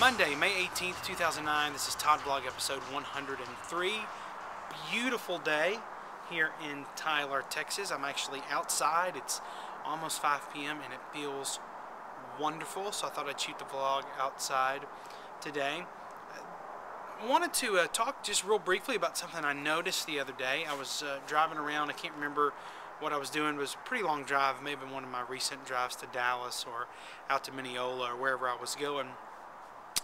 Monday, May 18th, 2009. This is Todd Blog episode 103. Beautiful day here in Tyler, Texas. I'm actually outside. It's almost 5 p.m. and it feels wonderful, so I thought I'd shoot the vlog outside today. I wanted to talk just real briefly about something I noticed the other day. I was driving around. I can't remember what I was doing. It was a pretty long drive, maybe one of my recent drives to Dallas or out to Mineola or wherever I was going.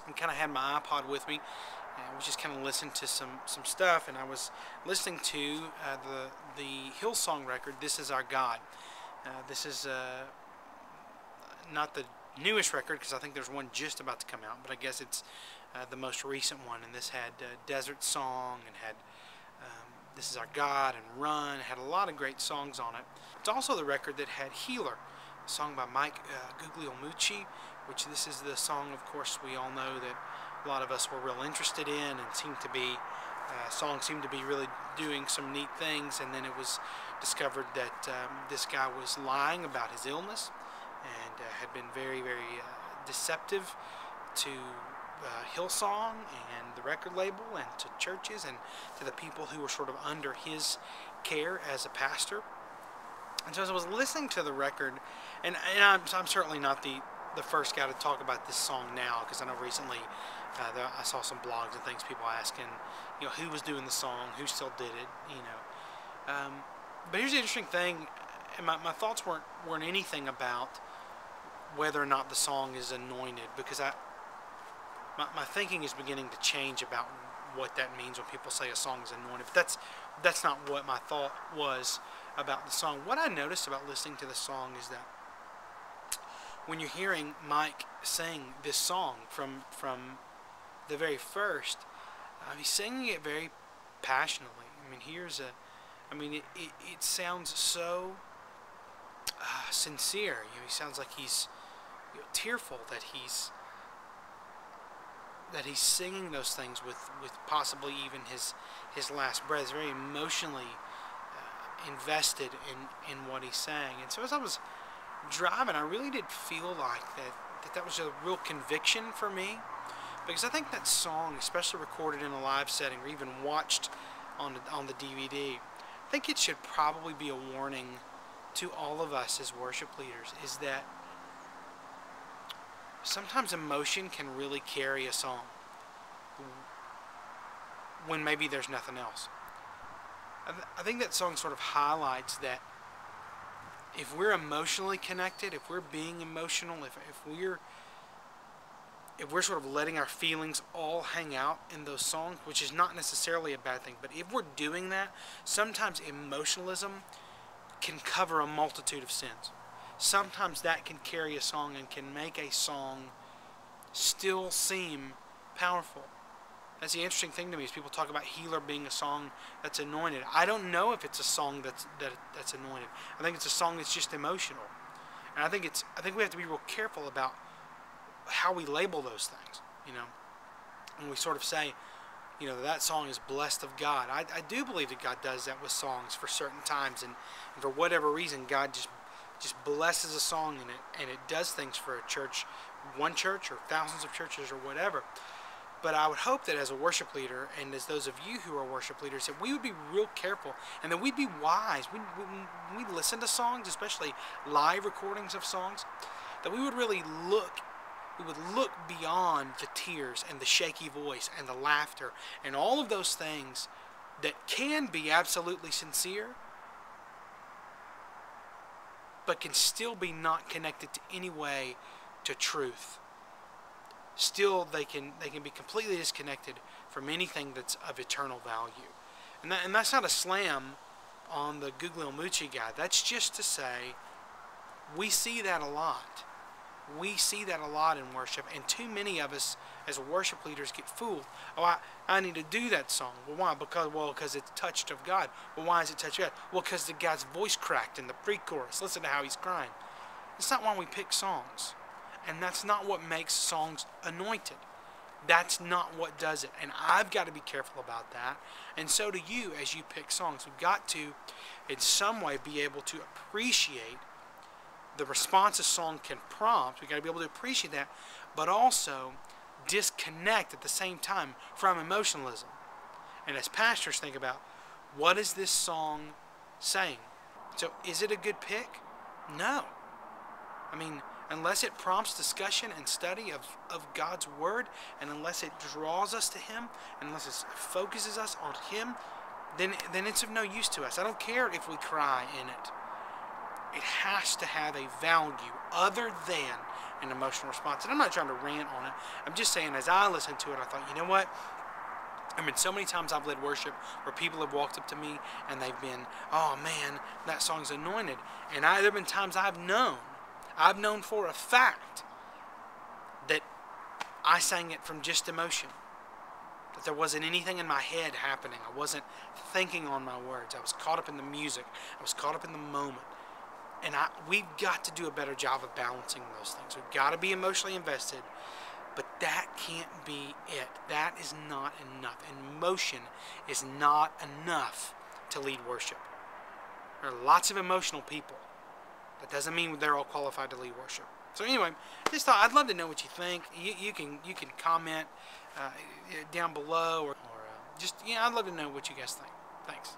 And kind of had my iPod with me, and I was just kind of listening to some stuff, and I was listening to the Hillsong record, "This Is Our God." This is not the newest record, because I think there's one just about to come out, but I guess it's the most recent one. And this had Desert Song, and had "This Is Our God" and "Run." It had a lot of great songs on it. It's also the record that had "Healer," a song by Mike Guglielmucci, which this is the song, of course, we all know that a lot of us were real interested in, and songs seemed to be really doing some neat things. And then it was discovered that this guy was lying about his illness and had been very, very deceptive to Hillsong and the record label and to churches and to the people who were sort of under his care as a pastor. And so as I was listening to the record, and I'm certainly not the first guy to talk about this song now, because I know recently I saw some blogs and things, people asking, who was doing the song, who still did it, But here's the interesting thing, and my thoughts weren't anything about whether or not the song is anointed, because my thinking is beginning to change about what that means when people say a song is anointed. But that's not what my thought was about the song. What I noticed about listening to the song is that when you're hearing Mike sing this song from the very first, he's singing it very passionately. It sounds so sincere. He sounds like he's tearful that he's singing those things with possibly even his last breath. He's very emotionally invested in what he's saying. And so as I was driving, I really did feel like that was a real conviction for me, because I think that song, especially recorded in a live setting or even watched on the DVD, I think it should probably be a warning to all of us as worship leaders, is that sometimes emotion can really carry a song when maybe there's nothing else. I think that song sort of highlights that if we're emotionally connected, if we're being emotional, if we're sort of letting our feelings all hang out in those songs, which is not necessarily a bad thing, but if we're doing that, sometimes emotionalism can cover a multitude of sins. Sometimes that can carry a song and can make a song still seem powerful. That's the interesting thing to me, is people talk about "Healer" being a song that's anointed. I don't know if it's a song that's anointed. I think it's a song that's just emotional, and I think we have to be real careful about how we label those things. When we sort of say, that song is blessed of God. I do believe that God does that with songs for certain times, and for whatever reason, God just blesses a song and it does things for a church, one church or thousands of churches or whatever. But I would hope that as a worship leader, and as those of you who are worship leaders, that we would be real careful, and that we'd be wise. When we listen to songs, especially live recordings of songs, that we would really look beyond the tears and the shaky voice and the laughter and all of those things that can be absolutely sincere, but can still be not connected to any way to truth. Still, they can be completely disconnected from anything that's of eternal value. And that's not a slam on the Guglielmucci guy. That's just to say, we see that a lot. We see that a lot in worship, and too many of us as worship leaders get fooled. Oh, I need to do that song. Well, why? Because it's touched of God. Well, why is it touched of God? Well, because the guy's voice cracked in the pre-chorus. Listen to how he's crying. It's not why we pick songs. And that's not what makes songs anointed. That's not what does it. And I've got to be careful about that. And so do you as you pick songs. We've got to, in some way, be able to appreciate the response a song can prompt. We've got to be able to appreciate that. But also disconnect at the same time from emotionalism. And as pastors, think about, what is this song saying? So is it a good pick? No. I mean, unless it prompts discussion and study of God's Word, and unless it draws us to Him, and unless it focuses us on Him, then it's of no use to us. I don't care if we cry in it. It has to have a value other than an emotional response. And I'm not trying to rant on it. I'm just saying, as I listened to it, I thought, you know what? I mean, so many times I've led worship where people have walked up to me and they've been, oh man, that song's anointed. And there have been times I've known for a fact that I sang it from just emotion. That there wasn't anything in my head happening. I wasn't thinking on my words. I was caught up in the music. I was caught up in the moment. And we've got to do a better job of balancing those things. We've got to be emotionally invested, but that can't be it. That is not enough. Emotion is not enough to lead worship. There are lots of emotional people. That doesn't mean they're all qualified to lead worship. So anyway, just thought I'd love to know what you think. You can comment down below, or just I'd love to know what you guys think. Thanks.